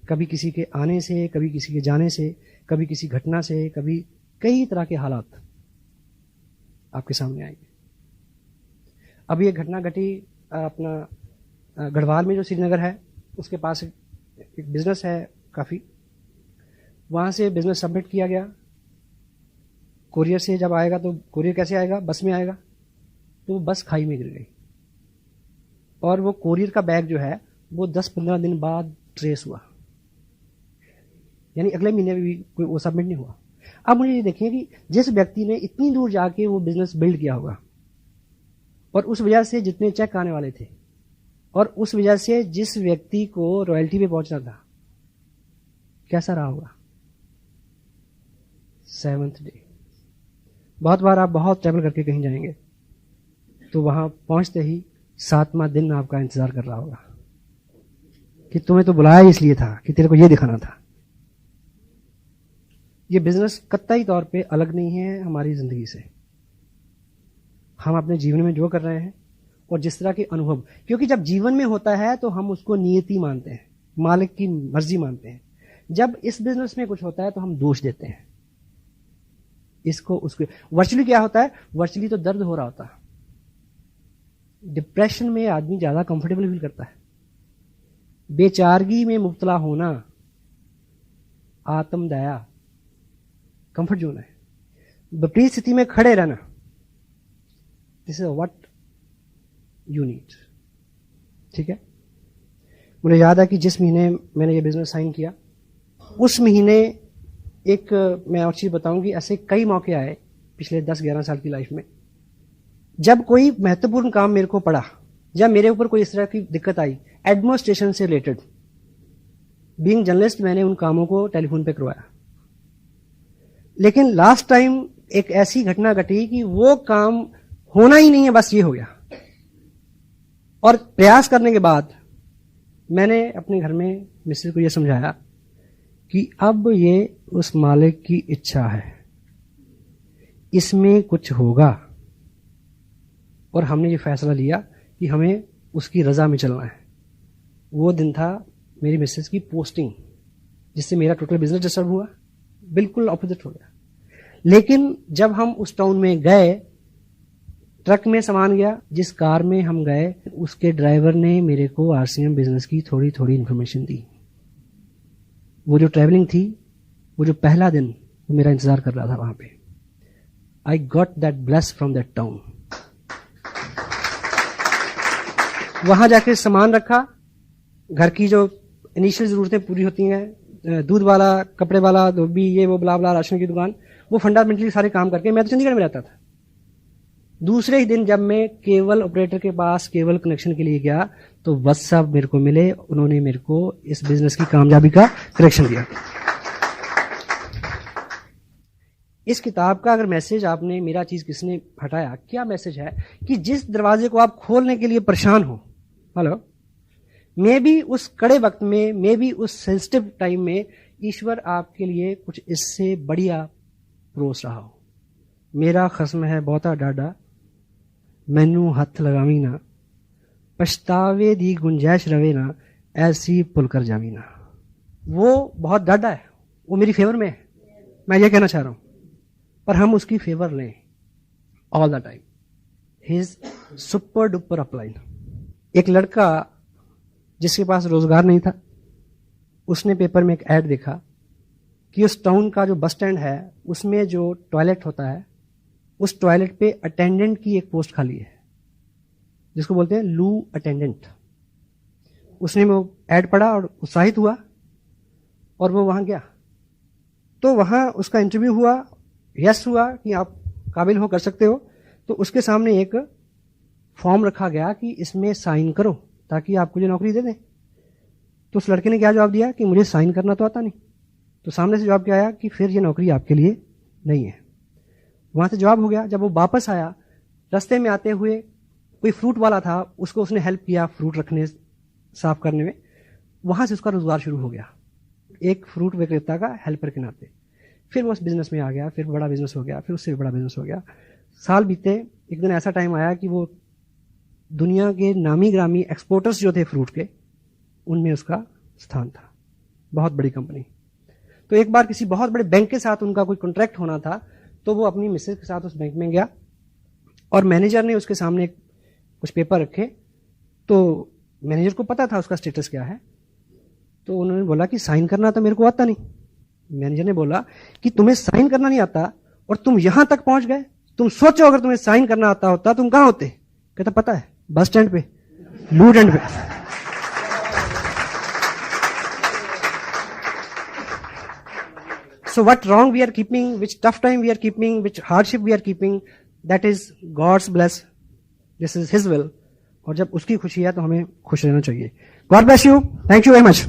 कभी किसी के आने से, कभी किसी के जाने से, कभी किसी घटना से, कभी कई तरह के हालात आपके सामने आएंगे। अभी एक घटना घटी अपना गढ़वाल में, जो श्रीनगर है, उसके पास एक बिजनेस है काफी, वहां से बिजनेस सबमिट किया गया। कोरियर से जब आएगा तो कोरियर कैसे आएगा, बस में आएगा, तो वो बस खाई में गिर गई और वो कोरियर का बैग जो है वो 10-15 दिन बाद ट्रेस हुआ, यानी अगले महीने भी कोई वो सबमिट नहीं हुआ। अब मुझे ये देखिए कि जिस व्यक्ति ने इतनी दूर जाके वो बिजनेस बिल्ड किया होगा और उस वजह से जितने चेक आने वाले थे और उस वजह से जिस व्यक्ति को रॉयल्टी पे पहुंचना था, कैसा रहा होगा 7th डे। बहुत बार आप बहुत ट्रैवल करके कहीं जाएंगे तो वहां पहुंचते ही 7वां दिन आपका इंतजार कर रहा होगा कि तुम्हें तो बुलाया इसलिए था कि तेरे को ये दिखाना था। ये बिजनेस कतई तौर पे अलग नहीं है हमारी जिंदगी से। हम अपने जीवन में जो कर रहे हैं और जिस तरह के अनुभव, क्योंकि जब जीवन में होता है तो हम उसको नियति मानते हैं, मालिक की मर्जी मानते हैं। जब इस बिजनेस में कुछ होता है तो हम दोष देते हैं, इसको उसको। वर्चुअली क्या होता है, वर्चुअली तो दर्द हो रहा होता है। डिप्रेशन में आदमी ज्यादा कंफर्टेबल फील करता है। बेचारगी में मुब्तला होना आत्मदया कंफर्ट जोन है। विपरीत स्थिति में खड़े रहना, this is what you need. ठीक है, मुझे याद है कि जिस महीने मैंने ये बिजनेस साइन किया, उस महीने एक मैं और चीज बताऊं कि ऐसे कई मौके आए पिछले 10-11 साल की लाइफ में, जब कोई महत्वपूर्ण काम मेरे को पड़ा या मेरे ऊपर कोई इस तरह की दिक्कत आई एडमिनिस्ट्रेशन से रिलेटेड, बीइंग जर्नलिस्ट मैंने उन कामों को टेलीफोन पे करवाया। लेकिन लास्ट टाइम एक ऐसी घटना घटी कि वो काम होना ही नहीं है, बस ये हो गया। और प्रयास करने के बाद मैंने अपने घर में मिसेज को यह समझाया कि अब ये उस मालिक की इच्छा है, इसमें कुछ होगा, और हमने ये फैसला लिया कि हमें उसकी रजा में चलना है। वो दिन था मेरी मिसेज की पोस्टिंग, जिससे मेरा टोटल बिजनेस डिस्टर्ब हुआ, बिल्कुल ऑपोजिट हो गया। लेकिन जब हम उस टाउन में गए, ट्रक में सामान गया, जिस कार में हम गए उसके ड्राइवर ने मेरे को आरसीएम बिजनेस की थोड़ी थोड़ी इंफॉर्मेशन दी। वो जो ट्रैवलिंग थी, वो जो पहला दिन वो मेरा इंतजार कर रहा था वहां पे। I got that bless from that town. वहां जाके सामान रखा, घर की जो इनिशियल जरूरतें पूरी होती हैं, दूध वाला, कपड़े वाला, धोबी, ये वो ब्ला ब्ला, राशन की दुकान, वो फंडामेंटली सारे काम करके मैं तो चंडीगढ़ में रहता था। दूसरे ही दिन जब मैं केबल ऑपरेटर के पास केबल कनेक्शन के लिए गया तो बस साहब मेरे को मिले, उन्होंने मेरे को इस बिजनेस की कामयाबी का करेक्शन दिया। इस किताब का अगर मैसेज आपने, मेरा चीज किसने हटाया, क्या मैसेज है कि जिस दरवाजे को आप खोलने के लिए परेशान हो, हेलो, मे बी उस कड़े वक्त में, मे बी उस सेंसिटिव टाइम में ईश्वर आपके लिए कुछ इससे बढ़िया परोस रहा हो। मेरा खस्म है बहुता डाडा, मैनू हथ लगावी ना, पछतावे दी गुंजाइश रवे ना, ऐसी पुल कर जावी ना। वो बहुत डाडा है, वो मेरी फेवर में है, मैं ये कहना चाह रहा हूं, पर हम उसकी फेवर लें all the time. His super duper upline. एक लड़का जिसके पास रोजगार नहीं था, उसने पेपर में एक ऐड देखा कि उस टाउन का जो बस स्टैंड है उसमें जो टॉयलेट होता है, उस टॉयलेट पे अटेंडेंट की एक पोस्ट खाली है, जिसको बोलते हैं लू अटेंडेंट। उसने वो ऐड पढ़ा और उत्साहित हुआ और वो वहां गया। तो वहां उसका इंटरव्यू हुआ, यस हुआ कि आप काबिल हो, कर सकते हो। तो उसके सामने एक फॉर्म रखा गया कि इसमें साइन करो ताकि आपको जो नौकरी दे दें। तो उस लड़के ने क्या जवाब दिया कि मुझे साइन करना तो आता नहीं। तो सामने से जवाब क्या आया कि फिर ये नौकरी आपके लिए नहीं है। वहां से जवाब हो गया। जब वो वापस आया, रास्ते में आते हुए कोई फ्रूट वाला था, उसको उसने हेल्प किया फ्रूट रखने, साफ करने में। वहां से उसका रोजगार शुरू हो गया, एक फ्रूट विक्रेता का हेल्पर के नाते। फिर वो उस बिजनेस में आ गया, फिर बड़ा बिजनेस हो गया, फिर उससे बड़ा बिजनेस हो गया। साल बीते, एक दिन ऐसा टाइम आया कि वो दुनिया के नामी ग्रामी एक्सपोर्टर्स जो थे फ्रूट के, उनमें उसका स्थान था, बहुत बड़ी कंपनी। तो एक बार किसी बहुत बड़े बैंक के साथ उनका कोई कॉन्ट्रैक्ट होना था, तो वो अपनी मिसेज के साथ उस बैंक में गया और मैनेजर ने उसके सामने कुछ पेपर रखे। तो मैनेजर को पता था उसका स्टेटस क्या है। तो उन्होंने बोला कि साइन करना तो मेरे को आता नहीं। मैनेजर ने बोला कि तुम्हें साइन करना नहीं आता और तुम यहां तक पहुंच गए, तुम सोचो अगर तुम्हें साइन करना आता होता तुम कहां होते। कहता पता है, बस स्टैंड पे, लूट एंड पे। So what wrong we are keeping, which tough time we are keeping, which hardship we are keeping, that is God's bless. This is His will. और जब उसकी खुशी है तो हमें खुश रहना चाहिए. God bless you. Thank you very much.